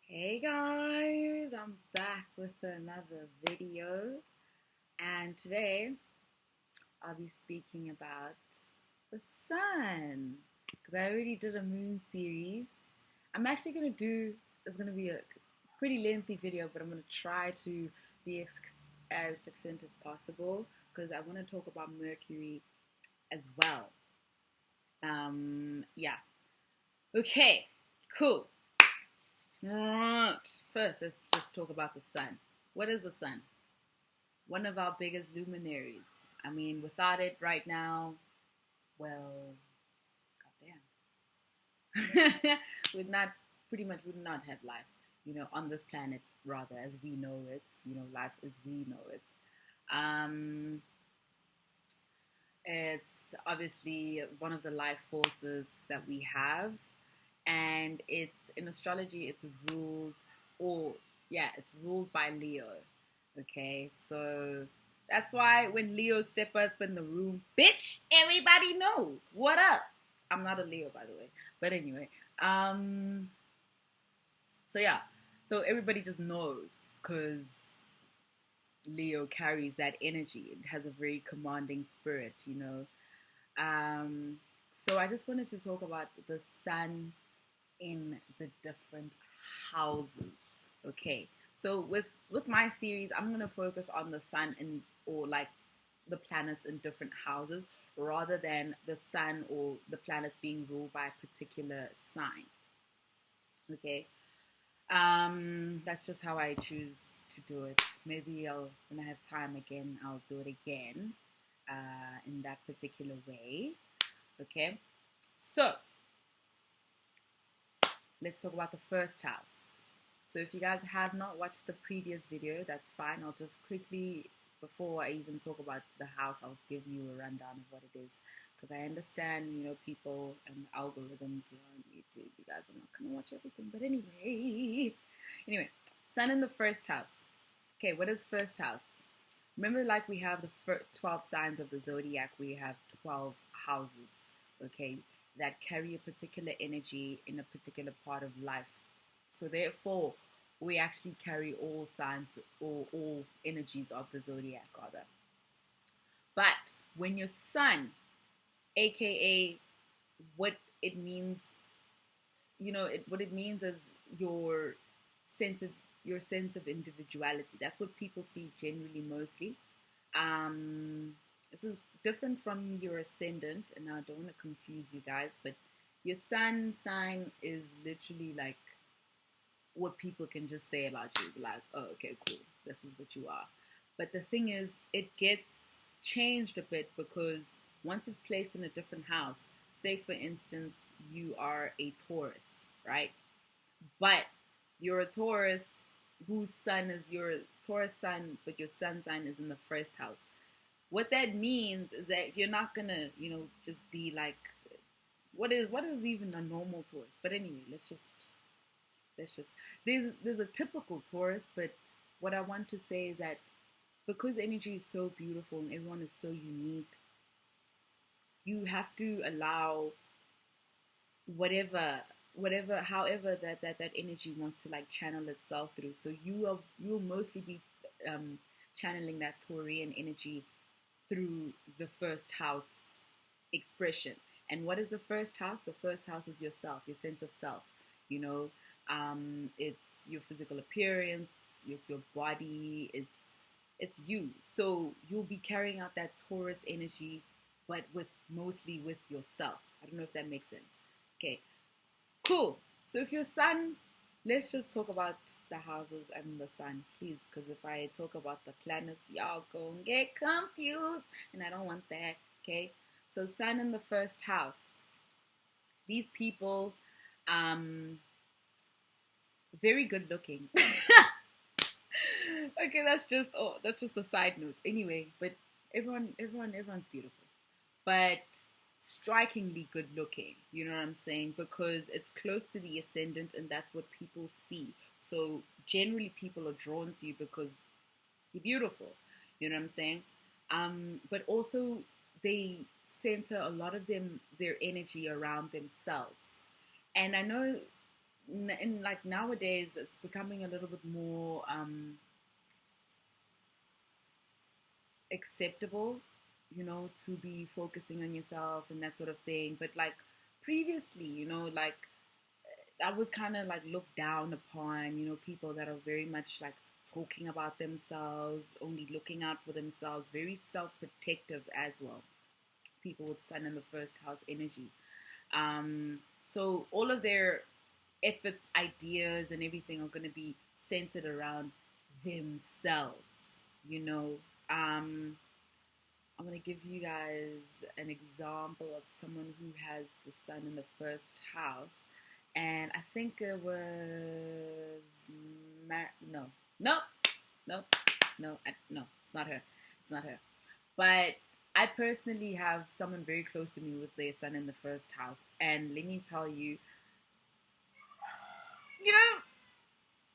Hey guys, I'm back with another video, and today I'll be speaking about the sun because I already did a moon series. I'm actually going to do, it's going to be a pretty lengthy video, but I'm going to try to be as succinct as possible because I want to talk about Mercury as well. Yeah. Okay, cool. Right. First, let's just talk about the sun. What is the sun? One of our biggest luminaries. I mean, without it right now, well, goddamn. we'd not, pretty much would not have life, on this planet, rather, as we know it. Life as we know it. Um, it's obviously one of the life forces that we have, and it's in astrology. It's ruled, it's ruled by Leo. Okay, so that's why when Leo step up in the room, bitch, everybody knows what up. I'm not a Leo, by the way, but anyway. So yeah, so everybody just knows because Leo carries that energy. It has a very commanding spirit. So I just wanted to talk about the sun in the different houses. Okay, so with my series, I'm gonna focus on the sun or like the planets in different houses rather than the sun or the planets being ruled by a particular sign. Okay, that's just how I choose to do it. Maybe when I have time again, I'll do it again in that particular way. Okay, so let's talk about the first house. So if you guys have not watched the previous video, that's fine. I'll just quickly, before I even talk about the house, I'll give you a rundown of what it is. Because I understand, people and algorithms here on YouTube. You guys are not going to watch everything. But anyway, sun in the first house. Okay, what is first house? Remember, like we have the 12 signs of the zodiac, we have 12 houses, okay, that carry a particular energy in a particular part of life. So therefore, we actually carry all signs or all energies of the zodiac, rather. But when your sun, aka what it means, what it means is your sense of individuality. That's what people see generally, mostly. This is different from your ascendant, and I don't want to confuse you guys, but your sun sign is literally like what people can just say about you, like, oh, okay, cool, this is what you are. But the thing is, it gets changed a bit because once it's placed in a different house, say for instance, you are a Taurus, right? But you're a Taurus whose sun is your Taurus sun, but your sun sign is in the first house. What that means is that you're not gonna, just be like, what is even a normal Taurus? But anyway, let's just there's a typical Taurus, but what I want to say is that because energy is so beautiful and everyone is so unique, you have to allow however that energy wants to like channel itself through. So you'll mostly be channeling that Taurian energy through the first house expression. And what is the first house? The first house is yourself, your sense of self. It's your physical appearance, it's your body, it's you. So you'll be carrying out that Taurus energy, but mostly with yourself. I don't know if that makes sense. Okay, cool. So if your sun, let's just talk about the houses and the sun, please, because if I talk about the planets, y'all gonna get confused, and I don't want that. Okay, so sun in the first house. These people, very good looking. Okay, that's just a side note. Anyway, but everyone's beautiful, but strikingly good looking. You know what I'm saying? Because it's close to the ascendant, and that's what people see. So generally, people are drawn to you because you're beautiful. You know what I'm saying? But also they center a lot of their energy around themselves. And I know in like nowadays, it's becoming a little bit more acceptable, to be focusing on yourself and that sort of thing. But like previously, like I was kind of like looked down upon, people that are very much like talking about themselves, only looking out for themselves, very self protective as well. People with Sun in the first house energy. So all of their efforts, ideas, and everything are going to be centered around themselves, you know. I'm going to give you guys an example of someone who has the Sun in the first house. And I think it was no, no, no, no, no. It's not her. It's not her. But I personally have someone very close to me with their Sun in the first house, and let me tell you,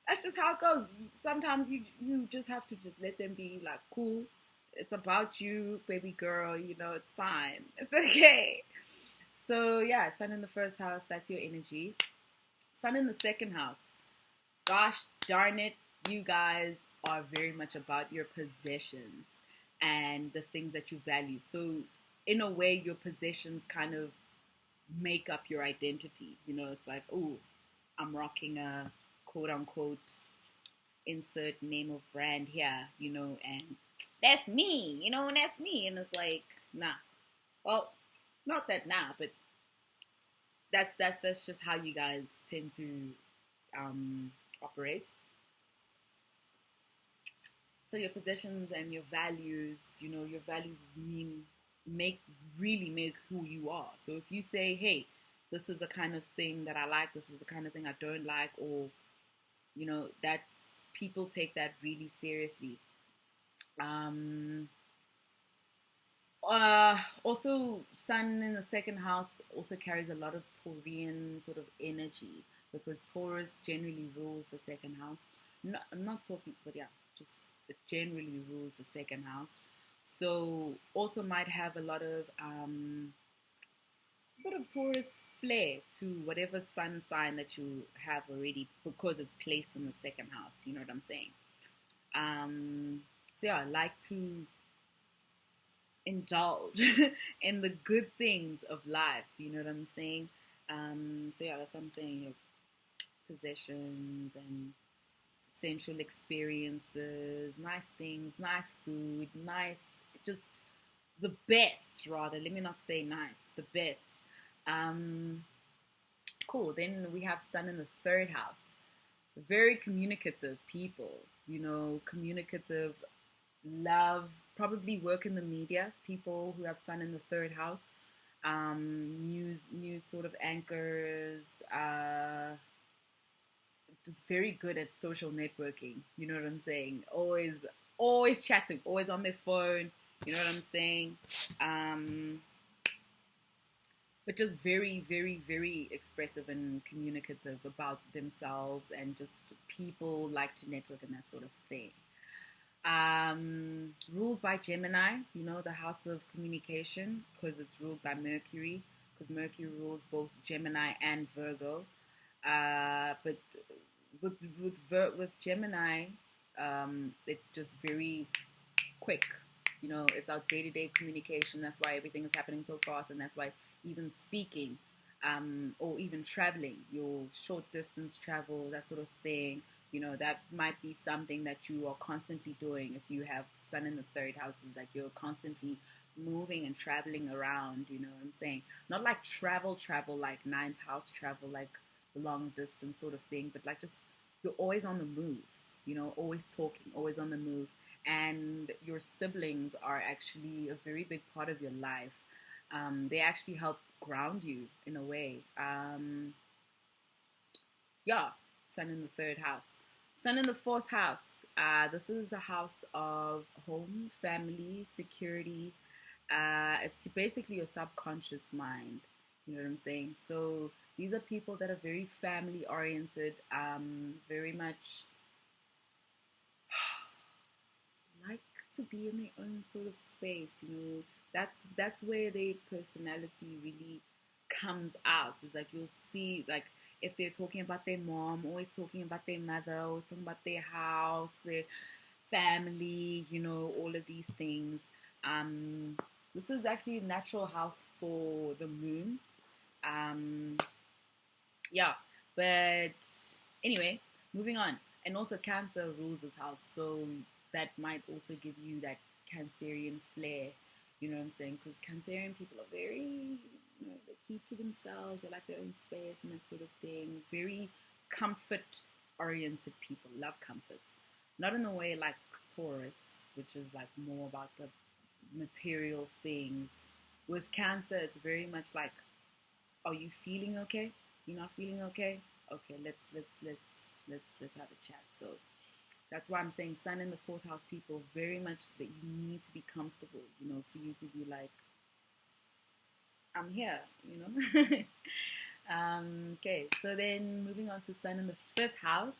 that's just how it goes. Sometimes you just have to just let them be like, cool. It's about you, baby girl. It's fine. It's okay. So yeah, Sun in the first house. That's your energy. Sun in the second house. Gosh darn it, you guys are very much about your possessions and the things that you value. So in a way, your possessions kind of make up your identity. It's like, oh, I'm rocking a quote unquote insert name of brand here, and that's me, that's me. And it's like, nah. Well, not that nah, but that's just how you guys tend to operate. So your possessions and your values, your values really make who you are. So if you say, hey, this is the kind of thing that I like, this is the kind of thing I don't like, or that's, people take that really seriously. Also, Sun in the second house also carries a lot of Taurian sort of energy, because Taurus generally rules the second house. I'm not talking, but yeah, just it generally rules the second house. So also might have a lot of bit of Taurus flair to whatever sun sign that you have already, because it's placed in the second house. You know what I'm saying? So yeah, I like to indulge in the good things of life. You know what I'm saying? So yeah, that's what I'm saying. Possessions and sensual experiences, nice things, nice food, nice, just the best, rather. Let me not say nice, the best. Cool. Then we have Sun in the third house. Very communicative people, communicative, love, probably work in the media. People who have Sun in the third house, news sort of anchors, just very good at social networking. You know what I'm saying? Always chatting, always on their phone. You know what I'm saying? But just very, very, very expressive and communicative about themselves, and just people like to network and that sort of thing. Ruled by Gemini, the house of communication, because it's ruled by Mercury, because Mercury rules both Gemini and Virgo. But with Gemini, it's just very quick. It's our day-to-day communication. That's why everything is happening so fast, and that's why even speaking, or even traveling, your short distance travel, that sort of thing, that might be something that you are constantly doing. If you have Sun in the third house, is like you're constantly moving and traveling around. You know what I'm saying? Not like travel like ninth house travel, like long distance sort of thing, but like just you're always on the move. Always talking, always on the move. And your siblings are actually a very big part of your life. They actually help ground you in a way. Yeah, Sun in the third house. Sun in the fourth house. This is the house of home, family, security. It's basically your subconscious mind. You know what I'm saying? So these are people that are very family oriented, very much like to be in their own sort of space. That's where their personality really comes out. It's like you'll see, like if they're talking about their mom, always talking about their mother, always talking about their house, their family, you know, all of these things. This is actually a natural house for the moon. Um, yeah, but anyway, moving on. And also, Cancer rules this house, so that might also give you that Cancerian flair. You know what I'm saying? Because Cancerian people are very, you know, they keep to themselves, they like their own space and that sort of thing. Very comfort oriented people, love comforts. Not in the way like Taurus, which is like more about the material things. With Cancer, it's very much like, are you feeling okay? You're not feeling okay? Okay, let's have a chat. So that's why I'm saying Sun in the fourth house people, very much that you need to be comfortable, you know, for you to be like, I'm here, you know. Okay, so then moving on to Sun in the fifth house.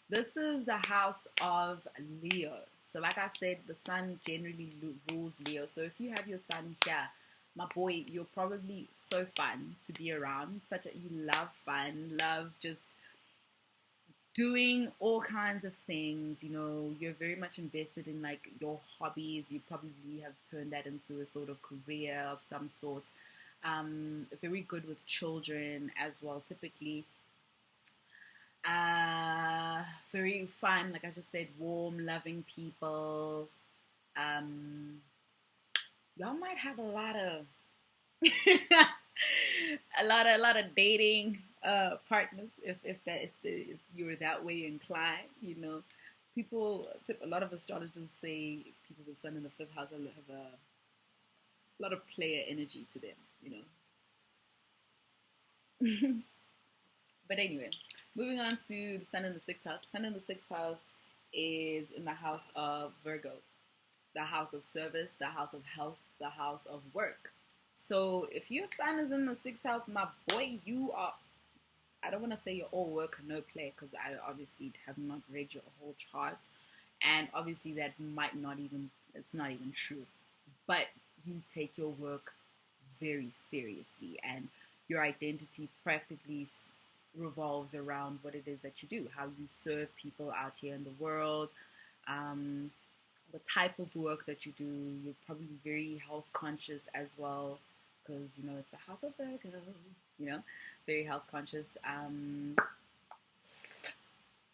This is the house of Leo. So like I said, the Sun generally rules Leo. So if you have your Sun here, my boy, you're probably so fun to be around. You love fun, love just doing all kinds of things. You know, you're very much invested in like your hobbies. You probably have turned that into a sort of career of some sort. Very good with children as well, typically. Very fun, like I just said, warm, loving people. Y'all might have a lot of a lot of dating partners if you're that way inclined. You know, a lot of astrologers say people with Sun in the fifth house have a lot of player energy to them. You know. But anyway, moving on to the Sun in the sixth house. Sun in the sixth house is in the house of Virgo, the house of service, the house of health, the house of work. So if your Sun is in the sixth house, my boy, you are, I don't want to say you're all work or no play, because I obviously have not read your whole chart. And obviously that it's not even true. But you take your work very seriously, and your identity practically revolves around what it is that you do, how you serve people out here in the world, the type of work that you do. You're probably very health conscious as well, because you know it's the house of Virgo. You know, very health conscious.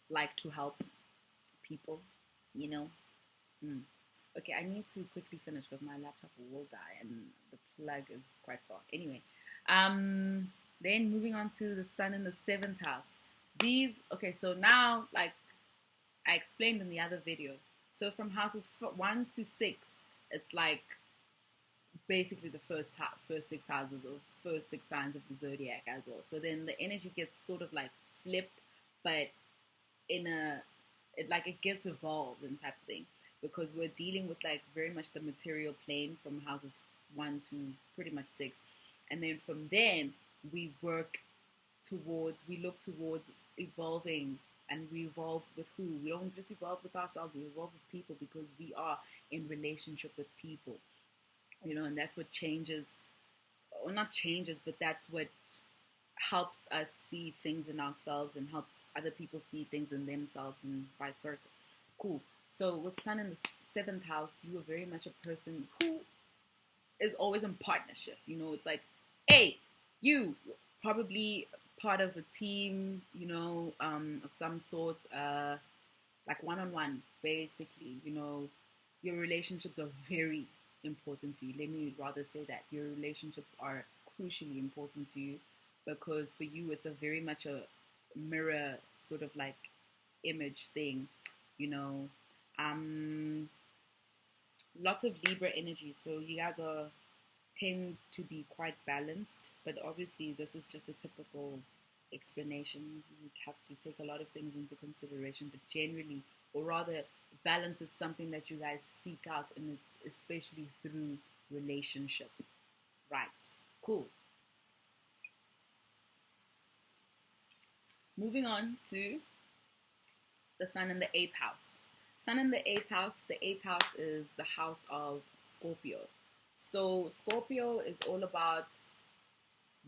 Like to help people. You know. Okay, I need to quickly finish because my laptop will die and the plug is quite far. Anyway, then moving on to the Sun in the seventh house. Okay, so now, like I explained in the other video, so from houses 1 to 6, it's like basically the first 6 houses or first 6 signs of the zodiac as well. So then the energy gets sort of like flipped, but it gets evolved and type of thing, because we're dealing with like very much the material plane from houses 1 to pretty much 6, and then from then we look towards evolving, and we evolve with who? We don't just evolve with ourselves, we evolve with people, because we are in relationship with people, you know, and that's what changes, or not changes, but that's what helps us see things in ourselves and helps other people see things in themselves, and vice versa. Cool. So with Sun in the seventh house, you are very much a person who is always in partnership. You know, it's like, hey, you probably part of a team, you know, of some sort, like one-on-one, basically. You know, your relationships are very important to you. Let me rather say that your relationships are crucially important to you, because for you it's a very much a mirror sort of like image thing, you know. Lots of Libra energy, so you guys tend to be quite balanced, but obviously this is just a typical explanation. You have to take a lot of things into consideration, but generally, or rather, balance is something that you guys seek out, and it's especially through relationship. Right. Cool. Moving on to the Sun in the 8th house. Sun in the 8th house. The 8th house is the house of Scorpio. So Scorpio is all about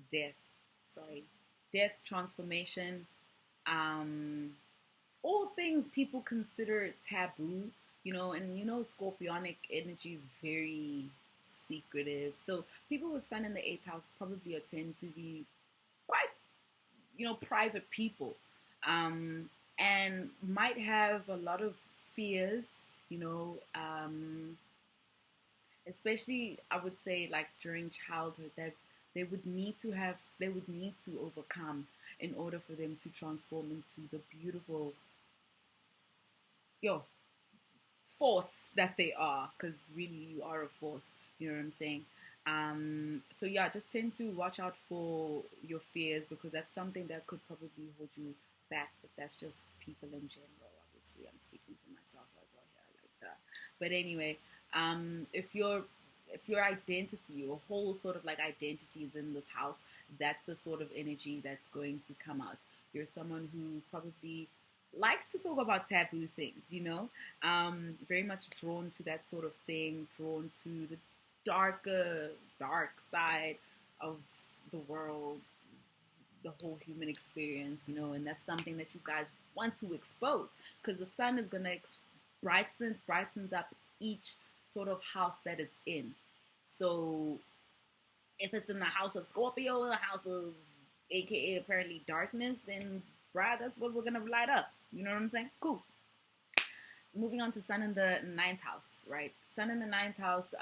death. Sorry. death, transformation, um, all things people consider taboo, and Scorpionic energy is very secretive. So people with sun in the eighth house probably tend to be quite, private people, and might have a lot of fears, you know, especially I would say like during childhood that they would need to overcome in order for them to transform into the beautiful yo force that they are, because really you are a force, you know what I'm saying. So yeah, just tend to watch out for your fears, because that's something that could probably hold you back, but that's just people in general. Obviously I'm speaking for myself as well here, like that. But anyway, if your identity, your whole sort of like identity is in this house, that's the sort of energy that's going to come out. You're someone who probably likes to talk about taboo things, very much drawn to that sort of thing, drawn to the dark side of the world, the whole human experience, and that's something that you guys want to expose, because the sun is gonna brightens up each sort of house that it's in. So if it's in the house of Scorpio, the house of AKA apparently darkness, then that's what we're gonna light up. You know what I'm saying? Cool. Moving on to sun in the ninth house, right? Sun in the ninth house,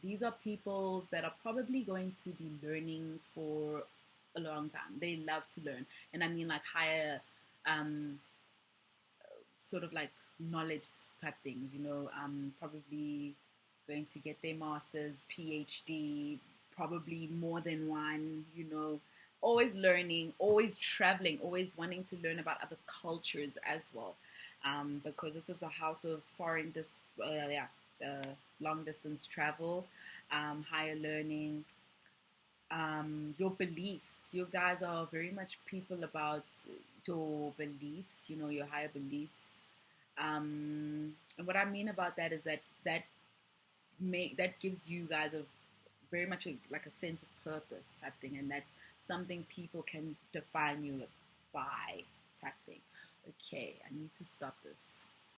these are people that are probably going to be learning for a long time. They love to learn. And I mean like higher, sort of like knowledge type things, probably going to get their master's, PhD, probably more than one, always learning, always traveling, always wanting to learn about other cultures as well. Because this is the house of long distance travel, higher learning, your beliefs. You guys are very much people about your beliefs, your higher beliefs. And what I mean about that is that gives you guys a very much like a sense of purpose type thing, and that's something people can define you by type thing. Okay, I need to stop this.